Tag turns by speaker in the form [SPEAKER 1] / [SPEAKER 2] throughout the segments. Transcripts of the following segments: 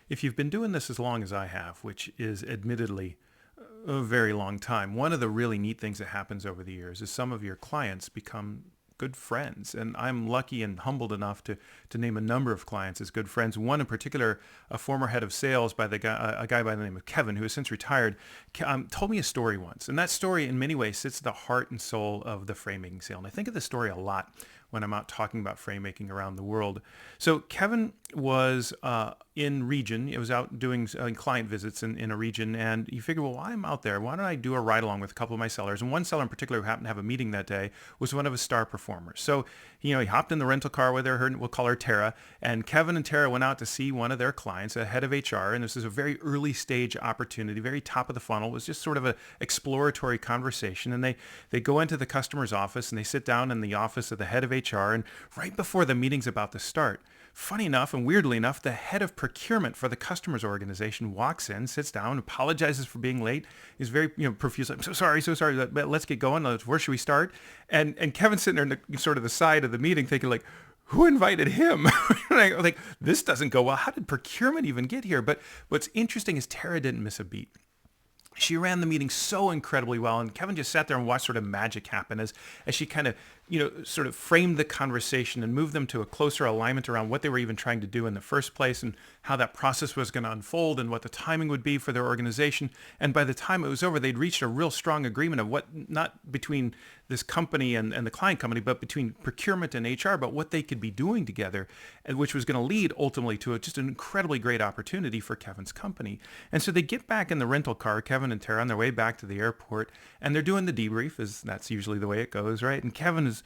[SPEAKER 1] If you've been doing this as long as I have, which is admittedly a very long time, one of the really neat things that happens over the years is some of your clients become good friends. And I'm lucky and humbled enough to name a number of clients as good friends. One in particular, a former head of sales by a guy by the name of Kevin, who has since retired, told me a story once. And that story in many ways sits at the heart and soul of the Framemaking Sale. And I think of the story a lot when I'm out talking about frame making around the world. So Kevin was in region. It was out doing client visits in a region, and he figured, well, while I'm out there, why don't I do a ride along with a couple of my sellers? And one seller in particular who happened to have a meeting that day was one of his star performers. So, he hopped in the rental car with her, we'll call her Tara, and Kevin and Tara went out to see one of their clients, a head of HR, and this is a very early stage opportunity, very top of the funnel. It was just sort of an exploratory conversation, and they go into the customer's office, and they sit down in the office of the head of HR, and right before the meeting's about to start, funny enough and weirdly enough, the head of procurement for the customer's organization walks in, sits down, apologizes for being late. He's very profuse. I'm so sorry, but let's get going. Where should we start? And Kevin's sitting there in the, sort of the side of the meeting thinking like, who invited him? Like, this doesn't go well. How did procurement even get here? But what's interesting is Tara didn't miss a beat. She ran the meeting so incredibly well, and Kevin just sat there and watched sort of magic happen as she kind of, sort of framed the conversation and moved them to a closer alignment around what they were even trying to do in the first place and how that process was going to unfold and what the timing would be for their organization. And by the time it was over, they'd reached a real strong agreement of what, not between this company and the client company, but between procurement and HR, about what they could be doing together, and which was going to lead ultimately to just an incredibly great opportunity for Kevin's company. And so they get back in the rental car, Kevin and Tara, on their way back to the airport, and they're doing the debrief, as that's usually the way it goes, right? And Kevin's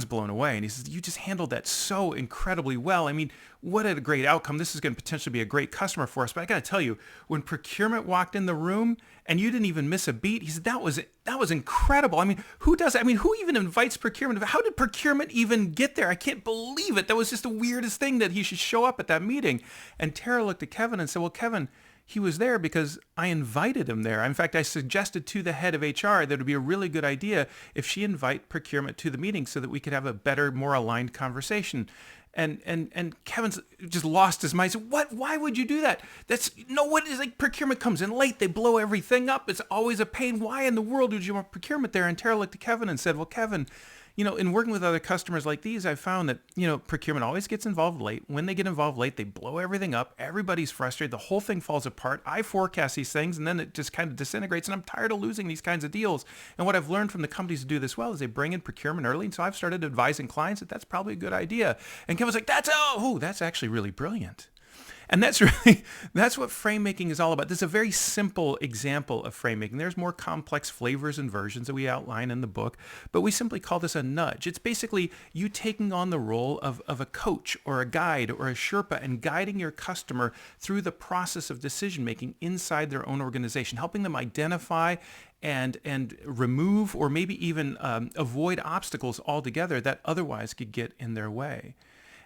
[SPEAKER 1] blown away, and he says, you just handled that so incredibly well. I mean, what a great outcome. This is going to potentially be a great customer for us. But I got to tell you, when procurement walked in the room and you didn't even miss a beat, he said, that was incredible. I mean, who does that? I mean, who even invites procurement? How did procurement even get there? I can't believe it. That was just the weirdest thing that he should show up at that meeting. And Tara looked at Kevin and said, well, Kevin, he was there because I invited him there. In fact, I suggested to the head of HR that it would be a really good idea if she invite procurement to the meeting so that we could have a better, more aligned conversation. And Kevin's just lost his mind. He said, what? Why would you do that? What is like procurement comes in late. They blow everything up. It's always a pain. Why in the world would you want procurement there? And Tara looked at Kevin and said, well, Kevin, in working with other customers like these, I've found that, procurement always gets involved late. When they get involved late, they blow everything up. Everybody's frustrated. The whole thing falls apart. I forecast these things and then it just kind of disintegrates. And I'm tired of losing these kinds of deals. And what I've learned from the companies who do this well is they bring in procurement early. And so I've started advising clients that that's probably a good idea. And Kevin's like, that's actually really brilliant. And that's what frame making is all about. This is a very simple example of frame making. There's more complex flavors and versions that we outline in the book, but we simply call this a nudge. It's basically you taking on the role of a coach or a guide or a Sherpa and guiding your customer through the process of decision making inside their own organization, helping them identify and remove or maybe even avoid obstacles altogether that otherwise could get in their way.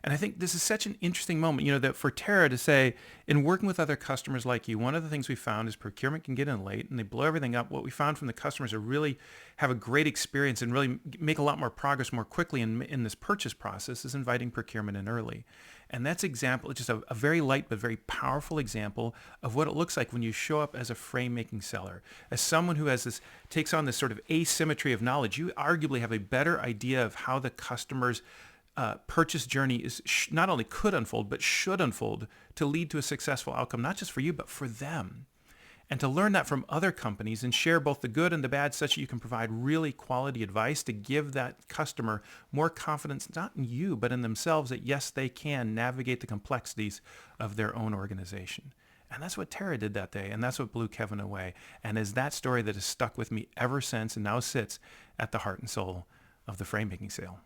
[SPEAKER 1] And I think this is such an interesting moment, that for Tara to say, in working with other customers like you, one of the things we found is procurement can get in late and they blow everything up. What we found from the customers are really have a great experience and really make a lot more progress more quickly in this purchase process is inviting procurement in early. And that's just a very light but very powerful example of what it looks like when you show up as a frame-making seller. As someone who takes on this sort of asymmetry of knowledge, you arguably have a better idea of how the customer's purchase journey is not only could unfold, but should unfold to lead to a successful outcome, not just for you, but for them. And to learn that from other companies and share both the good and the bad such that you can provide really quality advice to give that customer more confidence, not in you, but in themselves, that yes, they can navigate the complexities of their own organization. And that's what Tara did that day, and that's what blew Kevin away. And is that story that has stuck with me ever since and now sits at the heart and soul of the Framemaking Sale.